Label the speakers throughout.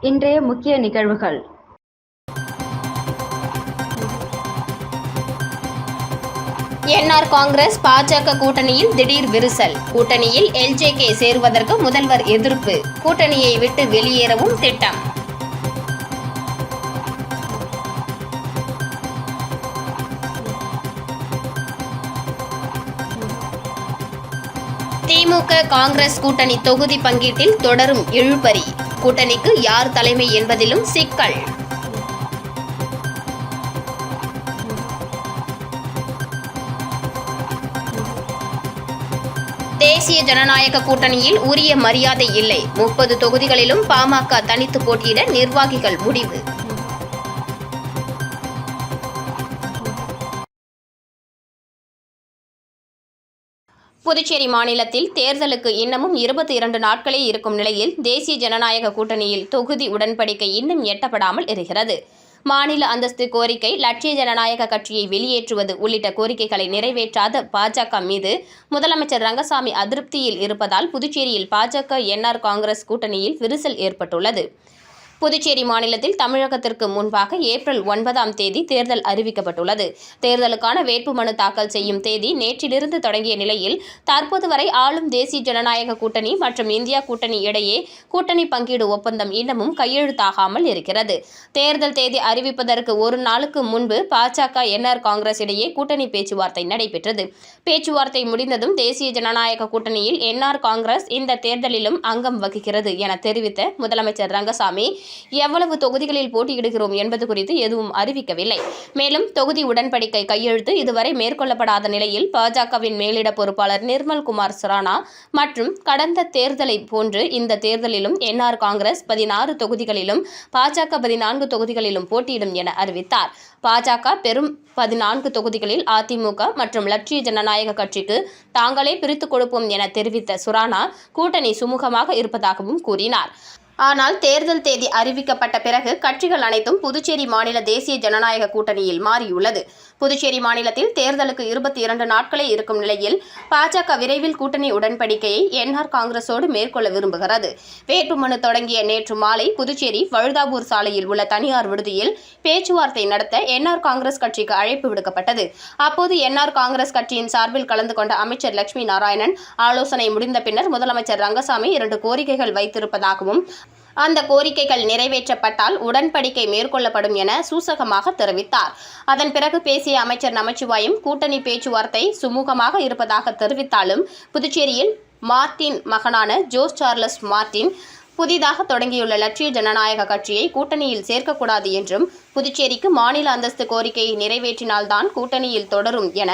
Speaker 1: இன்றைய முக்கிய நிகழ்வுகள்.
Speaker 2: என்ஆர் காங்கிரஸ் பாஜக கூட்டணியில் திடீர் விரிசல். கூட்டணியில் எல்ஜேகே சேருவதற்கு முதல்வர் எதிர்ப்பு. கூட்டணியை விட்டு வெளியேறவும் திட்டம். திமுக காங்கிரஸ் கூட்டணி தொகுதி பங்கீட்டில் தொடரும் இழுபறி. கூட்டணிக்கு யார் தலைமை என்பதிலும் சிக்கல். தேசிய ஜனநாயக கூட்டணியில் உரிய மரியாதை இல்லை. 30 தொகுதிகளிலும் பாமக தனித்து போட்டியிட நிர்வாகிகள் முடிவு. புதுச்சேரி மாநிலத்தில் தேர்தலுக்கு இன்னமும் 22 நாட்களே இருக்கும் நிலையில் தேசிய ஜனநாயக கூட்டணியில் தொகுதி உடன்படிக்கை இன்னும் எட்டப்படாமல் இருக்கிறது. மாநில அந்தஸ்து கோரிக்கை, லட்சிய ஜனநாயக கட்சியை வெளியேற்றுவது உள்ளிட்ட கோரிக்கைகளை நிறைவேற்றாத பாஜக மீது முதலமைச்சர் ரங்கசாமி அதிருப்தியில் இருப்பதால் புதுச்சேரியில் பாஜக என்ஆர் காங்கிரஸ் கூட்டணியில் விரிசல் ஏற்பட்டுள்ளது. புதுச்சேரி மாநிலத்தில் தமிழகத்திற்கு முன்பாக ஏப்ரல் 9ஆம் தேதி தேர்தல் அறிவிக்கப்பட்டுள்ளது. தேர்தலுக்கான வேட்புமனு தாக்கல் செய்யும் தேதி நேற்றிலிருந்து தொடங்கிய நிலையில் தற்போது வரை ஆளும் தேசிய ஜனநாயக கூட்டணி மற்றும் இந்தியா கூட்டணி இடையே கூட்டணி பங்கீடு ஒப்பந்தம் இன்னமும் கையெழுத்தாகாமல் இருக்கிறது. தேர்தல் தேதி அறிவிப்பதற்கு ஒரு நாளுக்கு முன்பு பாஜக என்ஆர் காங்கிரஸ் இடையே கூட்டணி பேச்சுவார்த்தை நடைபெற்றது. பேச்சுவார்த்தை முடிந்ததும் தேசிய ஜனநாயக கூட்டணியில் என்ஆர் காங்கிரஸ் இந்த தேர்தலிலும் அங்கம் வகிக்கிறது என தெரிவித்த முதலமைச்சர் ரங்கசாமி எவ்வளவு தொகுதிகளில் போட்டியிடுகிறோம் என்பது குறித்து எதுவும் அறிவிக்கவில்லை. மேலும் தொகுதி உடன்படிக்கை கையெழுத்து இதுவரை மேற்கொள்ளப்படாத நிலையில் பாஜகவின் மேலிட பொறுப்பாளர் நிர்மல்குமார் சுரானா மற்றும் கடந்த தேர்தலை போன்று இந்த தேர்தலிலும் என்ஆர் காங்கிரஸ் 16 தொகுதிகளிலும் பாஜக 14 தொகுதிகளிலும் போட்டியிடும் என அறிவித்தார். பாஜக பெறும் 14 தொகுதிகளில் அதிமுக மற்றும் லட்சிய ஜனநாயக கட்சிக்கு தாங்களே பிரித்துக் கொடுப்போம் என தெரிவித்த சுரானா கூட்டணி சுமூகமாக இருப்பதாகவும் கூறினார். ஆனால் தேர்தல் தேதி அறிவிக்கப்பட்ட பிறகு கட்சிகள் அனைத்தும் புதுச்சேரி மாநில தேசிய ஜனநாயக கூட்டணியில் மாறியுள்ளது. புதுச்சேரி மாநிலத்தில் தேர்தலுக்கு 22 நாட்களே இருக்கும் நிலையில் பாஜக விரைவில் கூட்டணி உடன்படிக்கையை என்ஆர் காங்கிரஸோடு மேற்கொள்ள விரும்புகிறது. வேட்புமனு தொடங்கிய நேற்று மாலை புதுச்சேரி வழுதாவூர் சாலையில் உள்ள தனியார் விடுதியில் பேச்சுவார்த்தை நடத்த என்ஆர் காங்கிரஸ் கட்சிக்கு அழைப்பு விடுக்கப்பட்டது. அப்போது என்ஆர் காங்கிரஸ் கட்சியின் சார்பில் கலந்து கொண்ட அமைச்சர் லட்சுமி நாராயணன் ஆலோசனை முடிந்த பின்னர் முதலமைச்சர் ரங்கசாமி 2 கோரிக்கைகள் வைத்திருப்பதாகவும் அந்த கோரிக்கைகள் நிறைவேற்றப்பட்டால் உடன்படிக்கை மேற்கொள்ளப்படும் என சூசகமாக தெரிவித்தார். அதன் பிறகு பேசிய அமைச்சர் நமச்சிவாயம் கூட்டணி பேச்சுவார்த்தை சுமூகமாக இருப்பதாக தெரிவித்தாலும் புதுச்சேரியில் மார்டின் மகனான ஜோஸ் சார்லஸ் மார்டின் புதிதாக தொடங்கியுள்ள லட்சிய ஜனநாயக கட்சியை கூட்டணியில் சேர்க்கக்கூடாது என்றும் புதுச்சேரிக்கு மாநில அந்தஸ்து கோரிக்கையை நிறைவேற்றினால்தான் கூட்டணியில் தொடரும் என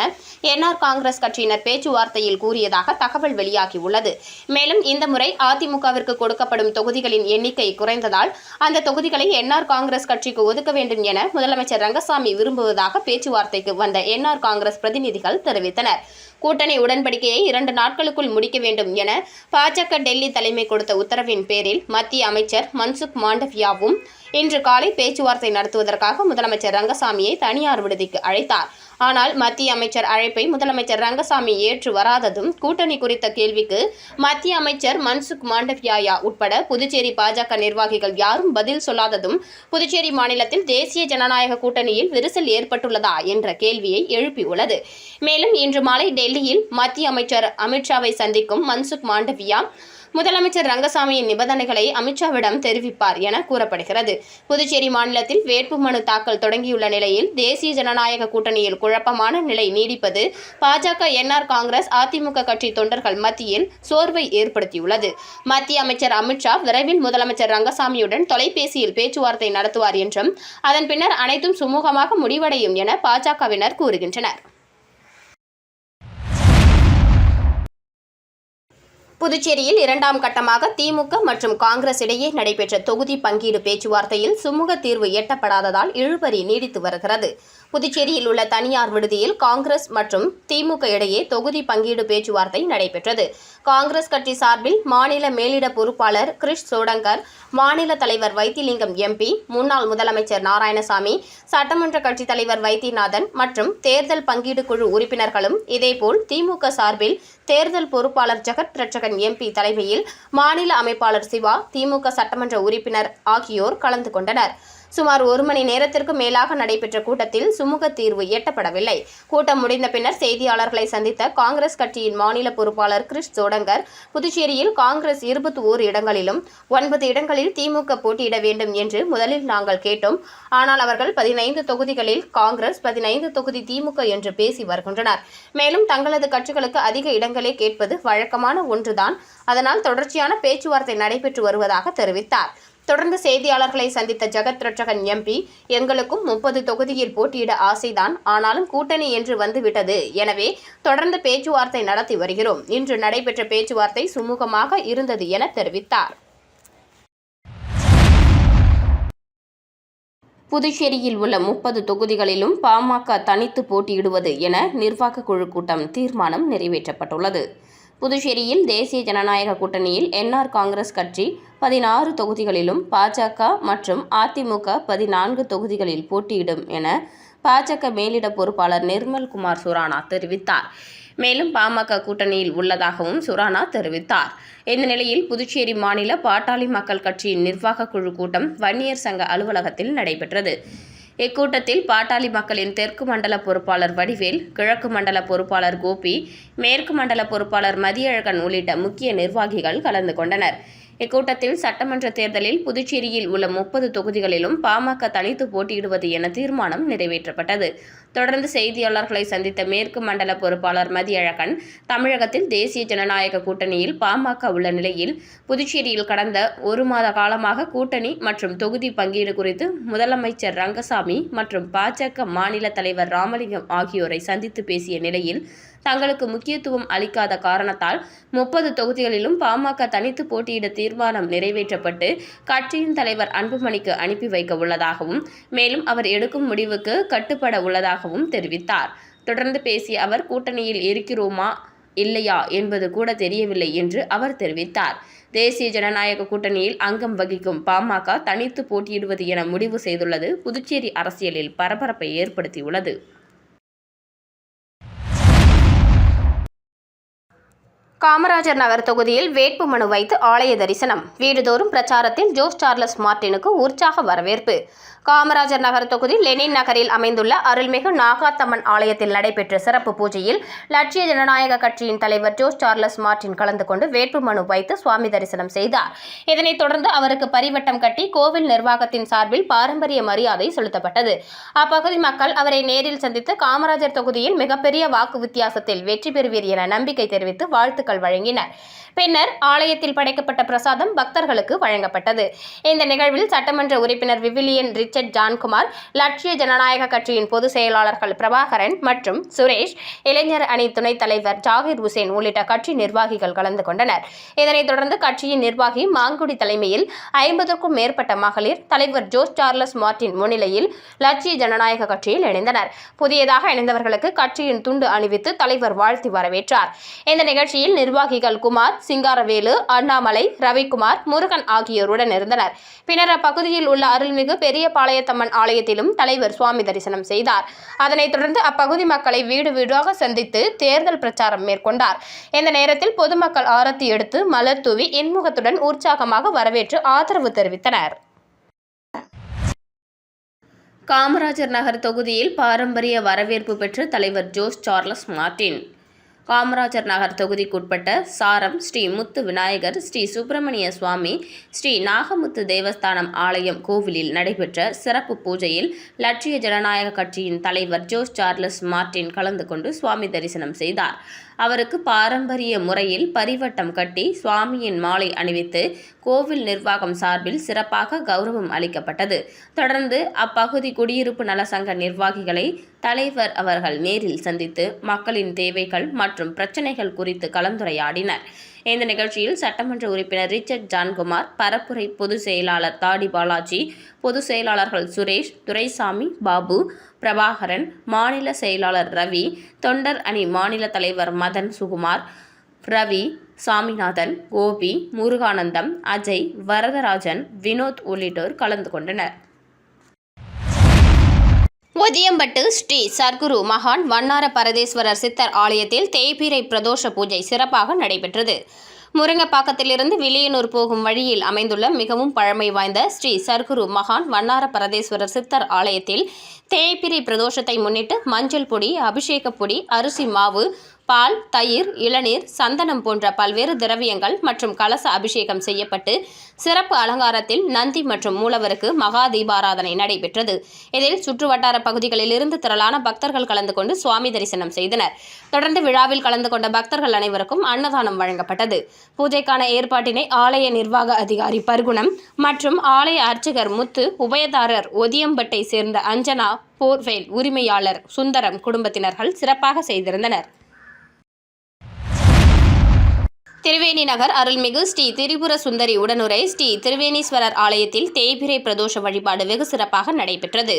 Speaker 2: என்ஆர் காங்கிரஸ் கட்சியினர் பேச்சுவார்த்தையில் கூறியதாக தகவல் வெளியாகியுள்ளது. மேலும் இந்த முறை அதிமுகவிற்கு கொடுக்கப்படும் தொகுதிகளின் எண்ணிக்கை குறைந்ததால் அந்த தொகுதிகளை என்ஆர் காங்கிரஸ் கட்சிக்கு ஒதுக்க வேண்டும் என முதலமைச்சர் ரங்கசாமி விரும்புவதாக பேச்சுவார்த்தைக்கு வந்த என்ஆர் காங்கிரஸ் பிரதிநிதிகள் தெரிவித்தனர். கூட்டணி உடன்படிக்கையை 2 நாட்களுக்குள் முடிக்க வேண்டும் என பாஜக டெல்லி தலைமை கொடுத்த உத்தரவின் பேரில் மத்திய அமைச்சர் மன்சுக் மாண்டவியாவும் இன்று காலை பேச்சுவார்த்தை நடத்துவதற்காக முதலமைச்சர் ரங்கசாமியை தனியார் விடுதிக்கு அழைத்தார். ஆனால் மத்திய அமைச்சர் அழைப்பை முதலமைச்சர் ரங்கசாமி ஏற்று வராததும் கூட்டணி குறித்த கேள்விக்கு மத்திய அமைச்சர் மன்சுக் மாண்டவியா உட்பட புதுச்சேரி பாஜக நிர்வாகிகள் யாரும் பதில் சொல்லாததும் புதுச்சேரி மாநிலத்தில் தேசிய ஜனநாயக கூட்டணியில் விரிசல் ஏற்பட்டுள்ளதா என்ற கேள்வியை எழுப்பியுள்ளது. மேலும் இன்று மாலை டெல்லியில் மத்திய அமைச்சர் அமித்ஷாவை சந்திக்கும் மன்சுக் மாண்டவியா முதலமைச்சர் ரங்கசாமியின் நிபந்தனைகளை அமித்ஷாவிடம் தெரிவிப்பார் என கூறப்படுகிறது. புதுச்சேரி மாநிலத்தில் வேட்புமனு தாக்கல் தொடங்கியுள்ள நிலையில் தேசிய ஜனநாயக கூட்டணியில் குழப்பமான நிலை நீடிப்பது பாஜக என்ஆர் காங்கிரஸ் அதிமுக கட்சி தொண்டர்கள் மத்தியில் சோர்வை ஏற்படுத்தியுள்ளது. மத்திய அமைச்சர் அமித்ஷா விரைவில் முதலமைச்சர் ரங்கசாமியுடன் தொலைபேசியில் பேச்சுவார்த்தை நடத்துவார் என்றும் அதன் பின்னர் அனைத்தும் சுமூகமாக முடிவடையும் என பாஜகவினர் கூறுகின்றனர். புதுச்சேரியில் 2ஆம் கட்டமாக திமுக மற்றும் காங்கிரஸ் இடையே நடைபெற்ற தொகுதி பங்கீடு பேச்சுவார்த்தையில் சுமூக தீர்வு எட்டப்படாததால் இழுபறி நீடித்து வருகிறது. புதுச்சேரியில் உள்ள தனியார் விடுதியில் காங்கிரஸ் மற்றும் திமுக இடையே தொகுதி பங்கீடு பேச்சுவார்த்தை நடைபெற்றது. காங்கிரஸ் கட்சி சார்பில் மாநில மேலிட பொறுப்பாளர் கிரிஷ் சோடங்கர், மாநில தலைவர் வைத்திலிங்கம் எம்பி, முன்னாள் முதலமைச்சர் நாராயணசாமி, சட்டமன்ற கட்சித் தலைவர் வைத்தியநாதன் மற்றும் தேர்தல் பங்கீடு குழு உறுப்பினர்களும், இதேபோல் திமுக சார்பில் தேர்தல் பொறுப்பாளர் ஜெகத் ரட்சகன் எம்பி தலைமையில் மாநில அமைப்பாளர் சிவா, திமுக சட்டமன்ற உறுப்பினர் ஆகியோர் கலந்து கொண்டனர். சுமார் 1 மணி நேரத்திற்கு மேலாக நடைபெற்ற கூட்டத்தில் சுமூக தீர்வு எட்டப்படவில்லை. கூட்டம் முடிந்த பின்னர் செய்தியாளர்களை சந்தித்த காங்கிரஸ் கட்சியின் மாநில பொறுப்பாளர் கிரிஷ் சோடங்கர், புதுச்சேரியில் காங்கிரஸ் 21 இடங்களிலும் 9 இடங்களில் திமுக போட்டியிட வேண்டும் என்று முதலில் நாங்கள் கேட்டோம். ஆனால் அவர்கள் 15 தொகுதிகளில் காங்கிரஸ், 15 தொகுதி திமுக என்று பேசி வருகின்றனர். மேலும் தங்களது கட்சிகளுக்கு அதிக இடங்களே கேட்பது வழக்கமான ஒன்றுதான். அதனால் தொடர்ச்சியான பேச்சுவார்த்தை நடைபெற்று வருவதாக தெரிவித்தார். தொடர்ந்து செய்தியாளர்களை சந்தித்த ஜெகத் ரட்சகன் எம்பி, எங்களுக்கும் 30 தொகுதியில் போட்டியிட ஆசைதான். ஆனாலும் கூட்டணி என்று வந்துவிட்டது. எனவே தொடர்ந்து பேச்சுவார்த்தை நடத்தி வருகிறோம். இன்று நடைபெற்ற பேச்சுவார்த்தை சுமூகமாக இருந்தது என தெரிவித்தார். புதுச்சேரியில் உள்ள 30 தொகுதிகளிலும் பாமக தனித்து போட்டியிடுவது என நிர்வாக குழு கூட்டம் தீர்மானம் நிறைவேற்றப்பட்டுள்ளது. புதுச்சேரியில் தேசிய ஜனநாயக கூட்டணியில் என்ஆர் காங்கிரஸ் கட்சி 16 தொகுதிகளிலும், பாஜக மற்றும் அதிமுக 14 தொகுதிகளில் போட்டியிடும் என பாஜக மேலிட பொறுப்பாளர் நிர்மல்குமார் சுரானா தெரிவித்தார். மேலும் பாமக கூட்டணியில் உள்ளதாகவும் சுரானா தெரிவித்தார். இந்த நிலையில் புதுச்சேரி மாநில பாட்டாளி மக்கள் கட்சியின் நிர்வாக குழு கூட்டம் வன்னியர் சங்க அலுவலகத்தில் நடைபெற்றது. இக்கூட்டத்தில் பாட்டாளி மக்களின் தெற்கு மண்டல பொறுப்பாளர் வடிவேல், கிழக்கு மண்டல பொறுப்பாளர் கோபி, மேற்கு மண்டல பொறுப்பாளர் மதியழகன் உள்ளிட்ட முக்கிய நிர்வாகிகள் கலந்து கொண்டனர். இக்கூட்டத்தில் சட்டமன்ற தேர்தலில் புதுச்சேரியில் உள்ள 30 தொகுதிகளிலும் பாமக தனித்து போட்டியிடுவது என தீர்மானம் நிறைவேற்றப்பட்டது. தொடர்ந்து செய்தியாளர்களை சந்தித்த மேற்கு மண்டல பொறுப்பாளர் மதியழகன், தமிழகத்தில் தேசிய ஜனநாயக கூட்டணியில் பாமக உள்ள நிலையில் புதுச்சேரியில் கடந்த 1 மாத காலமாக கூட்டணி மற்றும் தொகுதி பங்கீடு குறித்து முதலமைச்சர் ரங்கசாமி மற்றும் பாஜக மாநில தலைவர் ராமலிங்கம் ஆகியோரை சந்தித்து பேசிய நிலையில் தங்களுக்கு முக்கியத்துவம் அளிக்காத காரணத்தால் 30 தொகுதிகளிலும் பாமக தனித்து போட்டியிட தீர்மானம் நிறைவேற்றப்பட்டு கட்சியின் தலைவர் அன்புமணிக்கு அனுப்பி வைக்க உள்ளதாகவும், மேலும் அவர் எடுக்கும் முடிவுக்கு கட்டுப்பட உள்ளதாகவும் தெரிவித்தார். தொடர்ந்து பேசிய அவர், கூட்டணியில் இருக்கிறோமா இல்லையா என்பது கூட தெரியவில்லை என்று அவர் தெரிவித்தார். தேசிய ஜனநாயக கூட்டணியில் அங்கம் வகிக்கும் பாமக தனித்து போட்டியிடுவது என முடிவு செய்துள்ளது புதுச்சேரி அரசியலில் பரபரப்பை ஏற்படுத்தியுள்ளது. காமராஜர் நகர் தொகுதியில் வேட்புமனு வைத்து ஆலய தரிசனம். வீடுதோறும் பிரச்சாரத்தில் ஜோஸ் சார்லஸ் மார்ட்டினுக்கு உற்சாக வரவேற்பு. காமராஜர் நகர் தொகுதி லெனின் நகரில் அமைந்துள்ள அருள்மிகு நாகாத்தம்மன் ஆலயத்தில் நடைபெற்ற சிறப்பு பூஜையில் லட்சிய ஜனநாயக கட்சியின் தலைவர் ஜோஸ் சார்லஸ் மார்ட்டின் கலந்து கொண்டு வேட்புமனு வைத்து சுவாமி தரிசனம் செய்தார். இதனைத் தொடர்ந்து அவருக்கு பரிவட்டம் கட்டி கோவில் நிர்வாகத்தின் சார்பில் பாரம்பரிய மரியாதை செலுத்தப்பட்டது. அப்பகுதி மக்கள் அவரை நேரில் சந்தித்து காமராஜர் தொகுதியில் மிகப்பெரிய வாக்கு வித்தியாசத்தில் வெற்றி பெறுவீர் என நம்பிக்கை தெரிவித்து வாழ்த்துக்கள் வழங்கினர். பின்னர் ஆலயத்தில் படைக்கப்பட்ட பிரசாதம் பக்தர்களுக்கு வழங்கப்பட்டது. இந்த நிகழ்வில் சட்டமன்ற உறுப்பினர் விவிலியன் ரிச்சர்ட் ஜான்குமார், லட்சிய ஜனநாயக கட்சியின் பொதுச் செயலாளர்கள் பிரபாகரன் மற்றும் சுரேஷ், இளைஞர் அணி துணைத் தலைவர் ஜாகிர் உசேன் உள்ளிட்ட கட்சி நிர்வாகிகள் கலந்து கொண்டனர். இதனைத் தொடர்ந்து கட்சியின் நிர்வாகி மாங்குடி தலைமையில் 50க்கும் மேற்பட்ட மகளிர் தலைவர் ஜோஸ் சார்லஸ் மார்ட்டின் முன்னிலையில் லட்சிய ஜனநாயக கட்சியில் இணைந்தனர். புதியதாக இணைந்தவர்களுக்கு கட்சியின் துண்டு அணிவித்து தலைவர் வாழ்த்தி வரவேற்றார். இந்த நிகழ்ச்சியில் நிர்வாகிகள் குமார், சிங்காரவேலு, அண்ணாமலை, ரவிக்குமார், முருகன் ஆகியோருடன் இருந்தனர். பின்னர் அப்பகுதியில் உள்ள அருள்மிகு பெரிய பாளையத்தம்மன் ஆலயத்திலும் தலைவர் சுவாமி தரிசனம் செய்தார். அதனைத் தொடர்ந்து அப்பகுதி மக்களை வீடு வீடாக சந்தித்து தேர்தல் பிரச்சாரம் மேற்கொண்டார். இந்த நேரத்தில் பொதுமக்கள் ஆரத்தி எடுத்து மலர் தூவி இன்முகத்துடன் உற்சாகமாக வரவேற்று ஆதரவு தெரிவித்தனர். காமராஜர் நகர் தொகுதியில் பாரம்பரிய வரவேற்பு பெற்ற தலைவர் Jose Charles Martin. Kamarajar Nagar தொகுதிக்குட்பட்ட சாரம் ஸ்ரீ முத்து விநாயகர், ஸ்ரீ சுப்பிரமணிய சுவாமி, ஸ்ரீ நாகமுத்து தேவஸ்தானம் ஆலயம் கோவிலில் நடைபெற்ற சிறப்பு பூஜையில் லட்சிய ஜனநாயக கட்சியின் தலைவர் ஜோஸ் சார்லஸ் மார்ட்டின் கலந்து கொண்டு சுவாமி தரிசனம் செய்தார். அவருக்கு பாரம்பரிய முறையில் பரிவட்டம் கட்டி சுவாமியின் மாலை அணிவித்து கோவில் நிர்வாகம் சார்பில் சிறப்பாக கௌரவம் அளிக்கப்பட்டது. தொடர்ந்து அப்பகுதி குடியிருப்பு நல சங்க நிர்வாகிகளை தலைவர் அவர்கள் நேரில் சந்தித்து மக்களின் தேவைகள் மற்றும் பிரச்சனைகள் குறித்து கலந்துரையாடினர். இந்த நிகழ்ச்சியில் சட்டமன்ற உறுப்பினர் ரிச்சர்ட் ஜான்குமார், பரப்புரை பொதுச் செயலாளர் தாடி பாலாஜி, பொதுச் செயலாளர்கள் சுரேஷ், துரைசாமி, பாபு, பிரபாகரன், மாநில செயலாளர் ரவி, தொண்டர் அணி மாநில தலைவர் மதன் சுகுமார், ரவி, சாமிநாதன், கோபி, முருகானந்தம், அஜய், வரதராஜன், வினோத் உள்ளிட்டோர் கலந்து கொண்டனர். ஒதியம்பட்டு ஸ்ரீ சர்க்குரு மகான் வண்ணார பரதேஸ்வரர் சித்தர் ஆலயத்தில் தேய்பிறை பிரதோஷ பூஜை சிறப்பாக நடைபெற்றது. முருங்கப்பாக்கத்திலிருந்து வில்லியனூர் போகும் வழியில் அமைந்துள்ள மிகவும் பழமை வாய்ந்த ஸ்ரீ சர்க்குரு மகான் வண்ணார பரதேஸ்வரர் சித்தர் ஆலயத்தில் தேய்பிறை பிரதோஷத்தை முன்னிட்டு மஞ்சள் பொடி, அபிஷேக பொடி, அரிசி மாவு, பால், தயிர், இளநீர், சந்தனம் போன்ற பல்வேறு திரவியங்கள் மற்றும் கலச அபிஷேகம் செய்யப்பட்டு சிறப்பு அலங்காரத்தில் நந்தி மற்றும் மூலவருக்கு மகா தீபாராதனை நடைபெற்றது. இதில் சுற்றுவட்டார பகுதிகளிலிருந்து திரளான பக்தர்கள் கலந்து கொண்டு சுவாமி தரிசனம் செய்தனர். தொடர்ந்து விழாவில் கலந்து கொண்ட பக்தர்கள் அனைவருக்கும் அன்னதானம் வழங்கப்பட்டது. பூஜைக்கான ஏற்பாட்டினை ஆலய நிர்வாக அதிகாரி பர்குணம் மற்றும் ஆலய அர்ச்சகர் முத்து, உபயதாரர் ஒதியம்பட்டை சேர்ந்த அஞ்சனா, போர்வேல் உரிமையாளர் சுந்தரம் குடும்பத்தினர்கள் சிறப்பாக செய்திருந்தனர். திருவேணி நகர் அருள்மிகு ஸ்ரீ திரிபுர சுந்தரி உடனுரை ஸ்ரீ திருவேணீஸ்வரர் ஆலயத்தில் தேய்பிறை பிரதோஷ வழிபாடு வெகு சிறப்பாக நடைபெற்றது.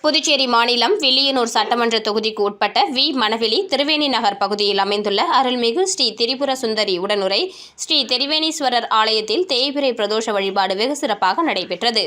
Speaker 2: புதுச்சேரி மாநிலம் வில்லியனூர் சட்டமன்ற தொகுதிக்கு உட்பட்ட வி. மணவெளி திருவேணி நகர் பகுதியில் அமைந்துள்ள அருள்மிகு ஸ்ரீ திரிபுர சுந்தரி உடனுரை ஸ்ரீ திருவேணீஸ்வரர் ஆலயத்தில் தேய்பிறை பிரதோஷ வழிபாடு வெகு சிறப்பாக நடைபெற்றது.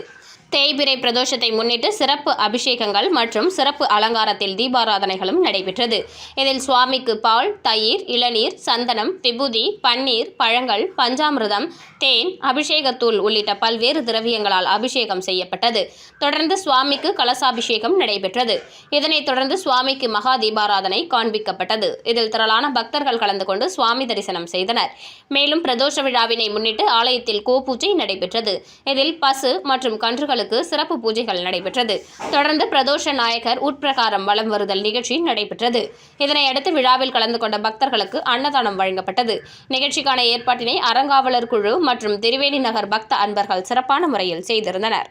Speaker 2: தேய்பிறை பிரதோஷத்தை முன்னிட்டு சிறப்பு அபிஷேகங்கள் மற்றும் சிறப்பு அலங்காரத்தில் தீபாராதனைகளும் நடைபெற்றது. இதில் சுவாமிக்கு பால், தயிர், இளநீர், சந்தனம், விபூதி, பன்னீர், பழங்கள், பஞ்சாமிர்தம், தேன், அபிஷேகத்தூள் உள்ளிட்ட பல்வேறு திரவியங்களால் அபிஷேகம் செய்யப்பட்டது. தொடர்ந்து சுவாமிக்கு கலசாபிஷேகம் நடைபெற்றது. இதனைத் தொடர்ந்து சுவாமிக்கு மகா தீபாராதனை காண்பிக்கப்பட்டது. இதில் திரளான பக்தர்கள் கலந்து கொண்டு சுவாமி தரிசனம் செய்தனர். மேலும் பிரதோஷ விழாவினை முன்னிட்டு ஆலயத்தில் கோபூஜை நடைபெற்றது. இதில் பசு மற்றும் கன்றுகள் சிறப்பு பூஜைகள் நடைபெற்றது. தொடர்ந்து பிரதோஷ நாயகர் உட்பிரகாரம் வலம் வருதல் நிகழ்ச்சி நடைபெற்றது. இதனையடுத்து விழாவில் கலந்து கொண்ட பக்தர்களுக்கு அன்னதானம் வழங்கப்பட்டது. நிகழ்ச்சிக்கான ஏற்பாட்டினை அறங்காவலர் குழு மற்றும் திருவேணி நகர் பக்த அன்பர்கள் சிறப்பான முறையில் செய்திருந்தனர்.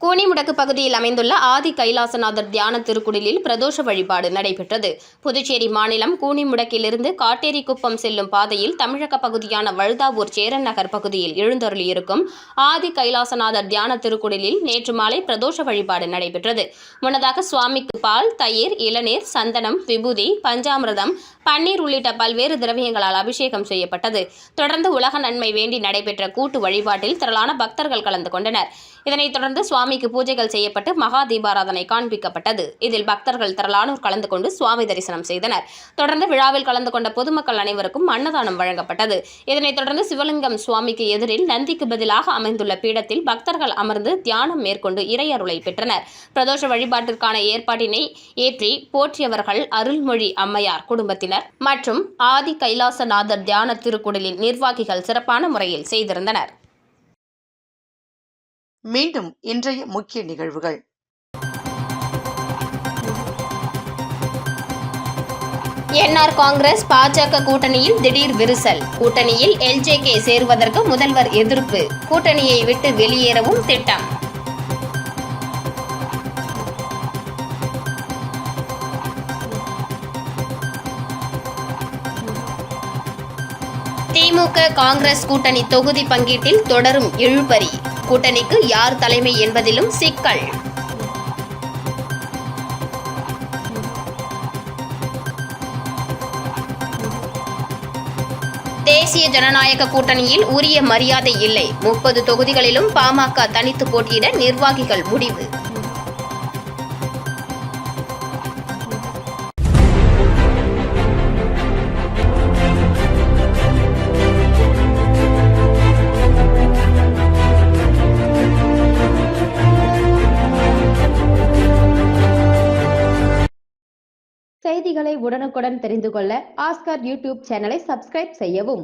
Speaker 2: கூனிமுடக்கு பகுதியில் அமைந்துள்ள ஆதி கைலாசநாதர் தியான திருக்குடிலில் பிரதோஷ வழிபாடு நடைபெற்றது. புதுச்சேரி மாநிலம் கூனிமுடக்கிலிருந்து காட்டேரிக்குப்பம் செல்லும் பாதையில் தமிழக பகுதியான வழுதாவூர் சேரன் நகர் பகுதியில் எழுந்தருளியிருக்கும் ஆதி கைலாசநாதர் தியான திருக்குடிலில் நேற்று மாலை பிரதோஷ வழிபாடு நடைபெற்றது. முன்னதாக சுவாமிக்கு பால், தயிர், இளநீர், சந்தனம், விபூதி, பஞ்சாமிர்தம், பன்னீர் உள்ளிட்ட பல்வேறு திரவியங்களால் அபிஷேகம் செய்யப்பட்டது. தொடர்ந்து உலக நன்மை வேண்டி நடைபெற்ற கூட்டு வழிபாட்டில் திரளான பக்தர்கள் கலந்து கொண்டனர். இதனைத் தொடர்ந்து சுவாமிக்கு பூஜைகள் செய்யப்பட்டு மகா தீபாராதனை காண்பிக்கப்பட்டது. இதில் பக்தர்கள் திரளானோர் கலந்து கொண்டு சுவாமி தரிசனம் செய்தனர். தொடர்ந்து விழாவில் கலந்து கொண்ட பொதுமக்கள் அனைவருக்கும் அன்னதானம் வழங்கப்பட்டது. இதனைத் தொடர்ந்து சிவலிங்கம் சுவாமிக்கு எதிரில் நந்திக்கு பதிலாக அமைந்துள்ள பீடத்தில் பக்தர்கள் அமர்ந்து தியானம் மேற்கொண்டு இறையருளை பெற்றனர். பிரதோஷ வழிபாட்டிற்கான ஏற்பாட்டினை ஏற்றி போற்றியவர்கள் அருள்மொழி அம்மையார் குடும்பத்தினர் மற்றும் ஆதி கைலாசநாதர் தியான திருக்குடலின் நிர்வாகிகள் சிறப்பான முறையில் செய்திருந்தனர்.
Speaker 1: மீண்டும் இன்றைய முக்கிய நிகழ்வுகள்.
Speaker 2: என்ஆர் காங்கிரஸ் பாஜக கூட்டணியில் திடீர் விரிசல். கூட்டணியில் எல்ஜேகே சேருவதற்கு முதல்வர் எதிர்ப்பு. கூட்டணியை விட்டு வெளியேறவும் திட்டம். திமுக காங்கிரஸ் கூட்டணி தொகுதி பங்கீட்டில் தொடரும் இழுபறி. கூட்டணிக்கு யார் தலைமை என்பதிலும் சிக்கல். தேசிய ஜனநாயக கூட்டணியில் உரிய மரியாதை இல்லை. 30 தொகுதிகளிலும் பாமக தனித்து போட்டியிட நிர்வாகிகள் முடிவு.
Speaker 3: செய்திகளை உடனுக்குடன் தெரிந்து கொள்ள ஆஸ்கார் யூடியூப் சேனலை சப்ஸ்கிரைப் செய்யவும்.